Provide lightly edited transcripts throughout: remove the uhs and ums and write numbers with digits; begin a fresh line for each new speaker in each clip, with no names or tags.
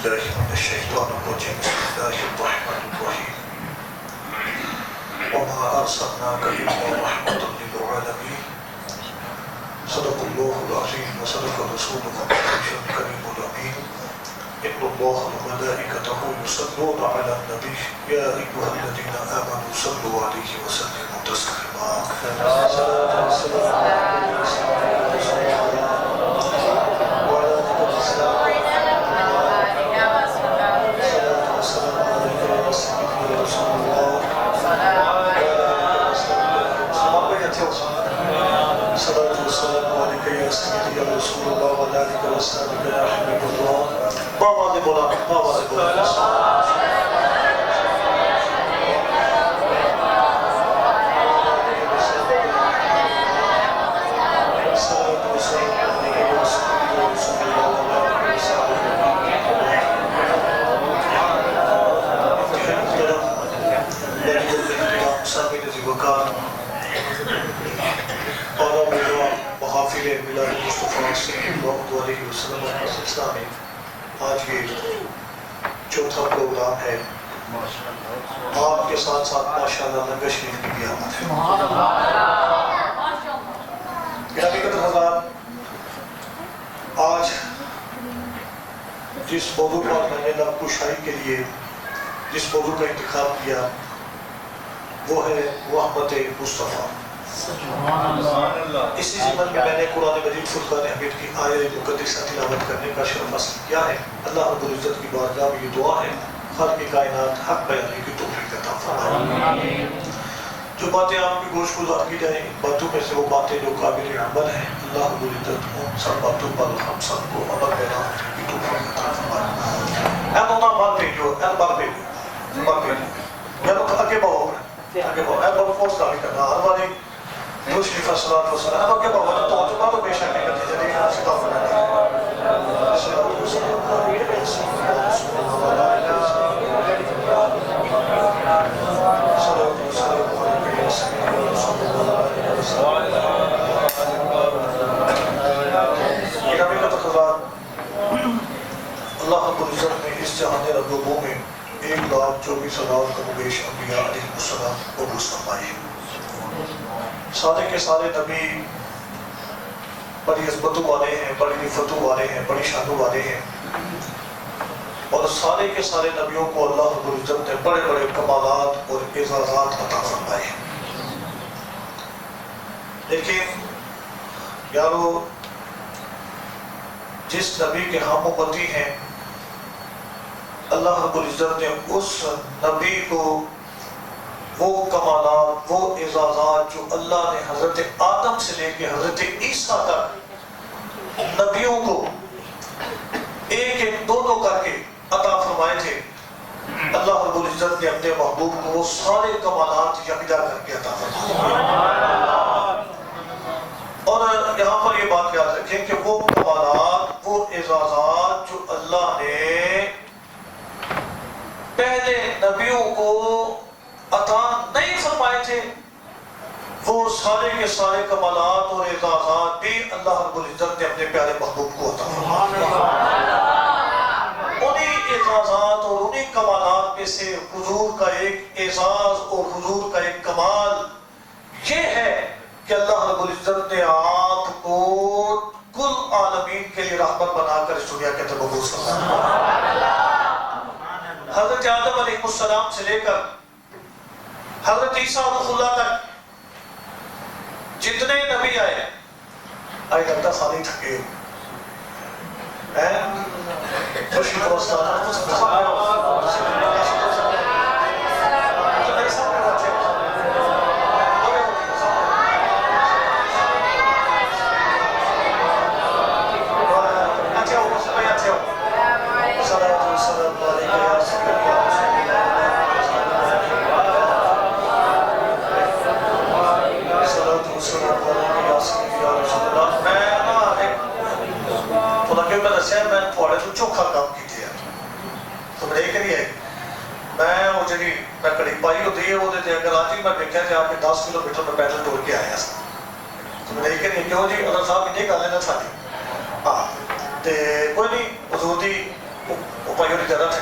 بالله من الشيطان الرجيم بسم الله الرحمن الرحيم وما أرسلناك إلا رحمة للعالمين صدق الله العظيم وصدق رسوله الكريم الأمين إن الله وملائكته يصلون على النبي يا أيها الذين آمنوا صلوا عليه وسلموا تسليما صلاة والسلام على سيدنا وعلى آله وصحبه الصلاة والسلام عليك يا سيدي يا رسول الله وعلى آلك وأصحابك يا حبيب الله بابا دے بولا میلاد مصطفیٰ صلی اللہ علیہ وسلم کا سلسلہ میں آج یہ چوتھا پروگرام ہے. آپ کے ساتھ ساتھ ماشاءاللہ ننگا شریف کی بھی آمد ہے. گرامی قدر حضرات، آج جس موضوع پر میں نے لب کشائی کے لیے جس موضوع کا انتخاب کیا وہ ہے رحمت مصطفیٰ. اسی ضمن میں نے قرآن مجید فرقان حمید کی آیت مقدسہ تلاوت کرنے کا شرف حاصل کیا ہے. اللہ رب العزت کی بارگاہ میں یہ دعا ہے خالق کائنات حق بیانی کی توفیق عطا فرمائے. جو باتیں آپ کی گوش گزار کی جائیں ان باتوں میں سے وہ باتیں جو قابل عمل ہیں اللہ رب العزت ان سب باتوں پر ہم سب کو عمل پیدا کی توفیق عطا فرمائے. اے مولا بات بھیجو اے بات بھیجو میں لوگ آگے بہو اے بہو فورس ڈالی کرنا ہماری دوسری فصلات و سلام اب کے بہت تو چکا تو بے شک نکلتی جدی کہ ہاں سکتا فرنا ہے صلاة و سلام علیکہ صلاة و سلام علیکہ گرامی کا تقاضات اللہ رب العزت نے اس جہان ربوبوں میں 1,24,000 کمبیش انبیاء علیہ السلام عبوس فرمائے. سارے کے سارے نبی بڑی عظمتوں والے ہیں، بڑی نفرتوں والے ہیں، بڑی شانوں والے ہیں اور سارے کے سارے نبیوں کو اللہ رب العزت نے بڑے بڑے کمالات اور اعزازات عطا فرمائے ہیں. لیکن یارو جس نبی کے ہم امتی ہیں اللہ رب العزت نے اس نبی کو وہ کمالات وہ اعزازات جو اللہ نے حضرت آدم سے لے کے حضرت عیسیٰ تک نبیوں کو ایک ایک دو کر کے عطا فرمائے تھے. اللہ رب العزت نے اپنے محبوب کو وہ سارے کمالات یکجا کر کے عطا فرمائے. اور یہاں پر یہ بات یاد رکھیں کہ وہ کمالات وہ اعزازات جو اللہ نے پہلے نبیوں کو عطا نہیں فرمائے تھے وہ سارے کے سارے کمالات اور اعزازات بھی اللہ رب العزت نے اپنے پیارے محبوب کو عطا فرمائے. انہی اعزازات اور انہی کمالات میں سے حضور کا ایک اعزاز اور حضور کا ایک کمال یہ ہے کہ اللہ رب العزت نے آپ کو کل عالمین کے لیے رحمت بنا کر اس دنیا کے اندر مبعوث فرمایا. حضرت آدم علیہ السلام سے لے کر حضرت عیسیٰ روح اللہ تک جتنے نبی آئے لگتا سارے تھکے خوشی پروستانا میں تھوڑے تو چوکھا کام کیتے ہیں تو بڑے کری ہے میں وہ جگہ میں کڑی پائی ہوتی ہے وہ دیتے اگر آج ہی میں دیکھا جائے آپ کے 10 کلومیٹر میں پیدل ٹور کے آیا سا تو میں دیکھے نہیں کیوں جی اللہ صاحب انہیں گا لینا ساتھی تے کوئی نہیں حضور دی io ritardo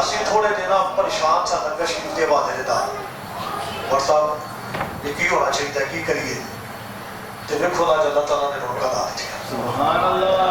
ਅਸੀਂ ਥੋੜੇ ਦਿਨਾਂ ਪਰੇਸ਼ਾਨ ਸਾਂ ਨਗਰ ਸ਼ਰੀਫ ਦੇ ਹਵਾਲੇ ਦੇ ਨਾਲ WhatsApp ਇਹ ਕੀ ਹੋਣਾ ਚਾਹੀਦਾ ਕੀ ਕਰੀਏ ਤੇ ਵੇਖੋ ਨਾ ਅੱਲਾਹ ਤਾਲਾ ਨੇ ਰੋਕਾ ਲਾ ਦਿੱਤਾ ਸੁਭਾਨ ਅੱਲਾਹ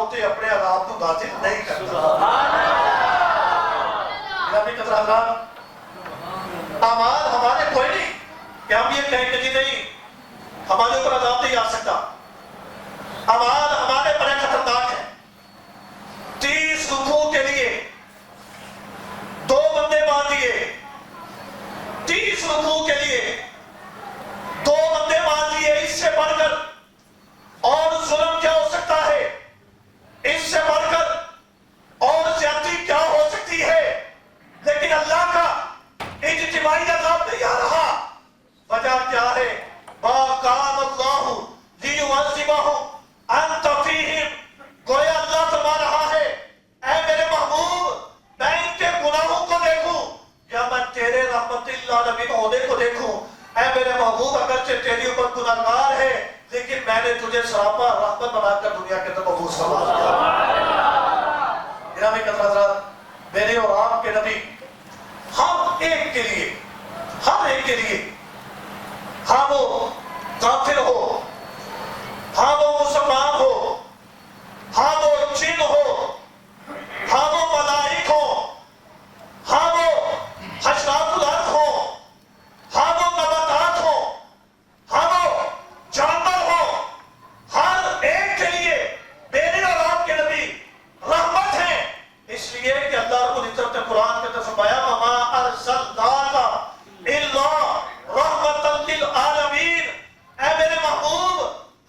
اتنے اپنے حالات کو داخل نہیں کرتا. میرا قدر حضرات، اعمال ہمارے کوئی نہیں کہ ہم یہ کہیں کہ جی نہیں ہمارے اوپر عذاب نہیں آ سکتا. اعمال ہمارے بڑے خطرناک ہیں. 30 رکوع کے لیے 2 بندے مار دیے. 30 رکوع کے لیے 2 بندے مار دیے. اس سے بڑھ کر اور ظلم کیا ہو سکتا ہے؟ اس سے بڑھ کر اور زیادتی کیا ہو سکتی ہے؟ لیکن اللہ کا اجتماعی عذاب نہیں آ رہا. وجہ کیا ہے؟ ما کان اللہ لیعذبہم انت فیہم. گویا اللہ فرما رہا ہے اے میرے محبوب میں ان کے گناہوں کو دیکھوں یا میں تیرے رحمت للعالمین ہونے کو دیکھوں. اے میرے محبوب اگرچہ تیری اوپر گناہگار ہے لیکن میں نے تجھے سراپا رحمت بنا کر دنیا کے اندر مبعوث فرما دیا. گرامی قدر حضرات، میرے اور آپ کے نبی ہر ایک کے لیے ہاں وہ کافر ہو، ہاں وہ مسلمان ہو، ہاں وہ جن ہو، ہاں وہ ملائک ہو، ہاں وہ حشرات الارض ہو، ہاں وہ نباتات ہو، ہاں وہ جانور ہو، ہر ایک کے لیے میرے اور آپ کے نبی رحمت ہیں. اس لیے کہ اللہ رب العزت نے قرآن کے اندر فرمایا وما ارسلناک الا رحمۃ للعالمین. اے میرے محبوب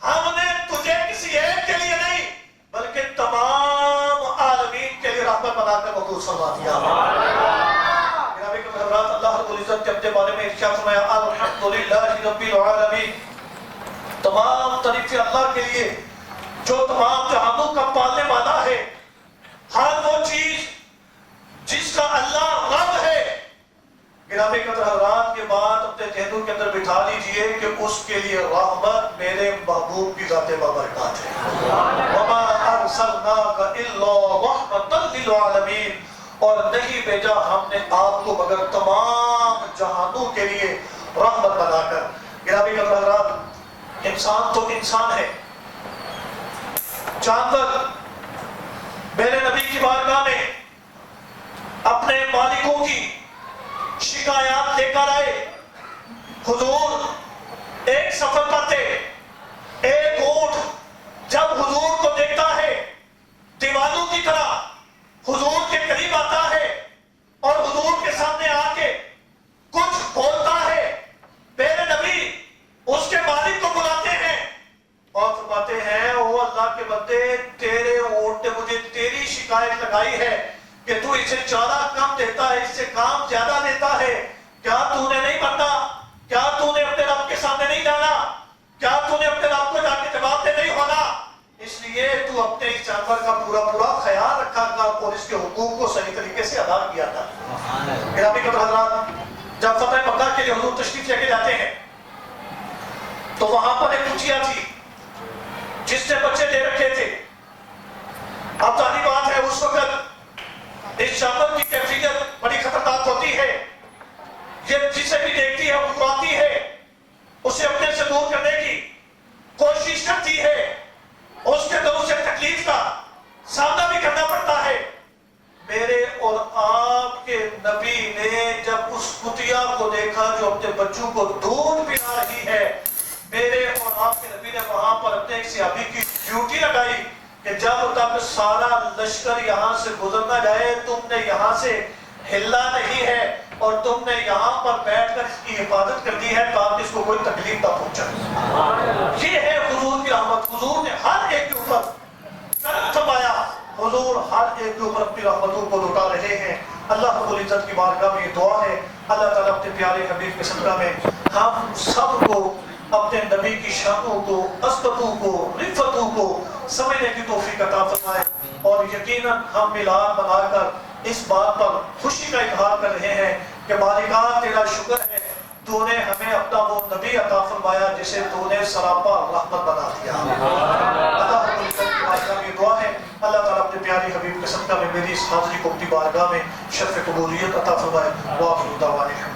ہم نے تجھے کسی ایک کے لیے نہیں بلکہ تمام عالمین کے لیے رحمت بنا کر مبعوث فرما دیا. جناب کے حضرات، اللہ رب العزت نے اپنے بارے میں ارشاد فرمایا الحمدللہ رب العالمین. تمام تعریفیں اللہ کے لیے جو تمام جہانوں کا پالنے والا ہے. ہر وہ چیز جس کا اللہ رب ہے. گرامی قدر حضرات، کے بعد اپنے ذہنوں کے اندر بٹھا لیجئے کہ اس کے لیے رحمت میرے محبوب کی ذات بابرکات ہے. وما ارسلناک الا رحمۃ للعالمین. اور نہیں بھیجا ہم نے آپ کو مگر تمام جہانوں کے لیے رحمت بنا کر. گرامی قدر حضرات، انسان تو انسان ہے، جانور میرے نبی کی بارگاہ میں اپنے مالکوں کی شکایات لے کر آئے. حضور ایک سفر پر تھے. ایک اونٹ جب حضور کو دیکھتا ہے دیوانوں کی طرح حضور کے قریب آتا ہے اور حضور کے سامنے آ کے کچھ بولتا ہے. میرے نبی اس کے مالک کو بلاتے ہیں اور فرماتے ہیں او اللہ کے بندے، تیرے اونٹ نے مجھے تیری شکایت لگائی ہے کہ تو اسے چارہ کم دیتا ہے، اس سے کام زیادہ دیتا ہے. کیا تو نے نہیں پڑھتا؟ کیا تو نے اپنے رب کے سامنے نہیں جانا؟ کیا تو نے اپنے رب کو جا کے جواب دے نہیں ہونا؟ اس لیے تو اپنے اس جانور کا پورا خیال رکھا کر اور اس کے حقوق کو صحیح طریقے سے ادا کیا تھا. گرامی قدر حضرات، جب فتح مکہ کے لیے حضور تشریف لے کے جاتے ہیں تو وہاں پر ایک کچیا تھی جس نے بچے دے رکھے تھے. اب ظاہری بات ہے اس وقت اس جانور کی کیفیت بڑی خطرناک ہوتی ہے. یہ جسے بھی دیکھتی ہے وہ آتی ہے، اسے اپنے سے دور کرنے کی کوشش کرتی ہے. اس کے اندر اسے تکلیف کا سامنا بھی کرنا پڑتا ہے. میرے اور آپ کے نبی نے جب اس کتیا کو دیکھا جو اپنے بچوں کو دودھ پلا رہی ہے، میرے اور آپ کے نبی نے وہاں پر اپنے ایک صحابی کی ڈیوٹی لگائی کہ جب تک سارا لشکر یہاں سے گزر نہ جائے تم نے یہاں سے ہلنا نہیں ہے اور تم نے یہاں پر بیٹھ کر اس کی حفاظت کرنی ہے تاکہ اس کو کوئی تکلیف نہ پہنچے. یہ ہے حضور کی رحمت. حضور نے ہر ایک کے اوپر کرم فرمایا. حضور ہر ایک کے اوپر اپنی رحمتوں کو لوٹا رہے ہیں. اللہ رب العزت کی بارگاہ میں یہ دعا ہے اللہ تعالیٰ اپنے پیارے حبیب کے صدقہ میں ہم سب کو اپنے نبی کی شانوں کو، عظمتوں کو، رفتوں کو سمجھنے کی توفیق عطا فرمائے. اور یقیناً ہم میلاد منا کر اس بات پر خوشی کا اظہار کر رہے ہیں کہ مالکا تیرا شکر ہے تو نے ہمیں اپنا وہ نبی عطا فرمایا جسے تو نے سراپا رحمت بنا دیا. اللہ رب العزت کی بارگاہ میں دعا ہے اللہ تعالیٰ اپنے پیارے حبیب کے صدقہ میں میری اس حاضری کو اپنی بارگاہ میں شرف قبولیت عطا فرمائے. وآخر دعوانا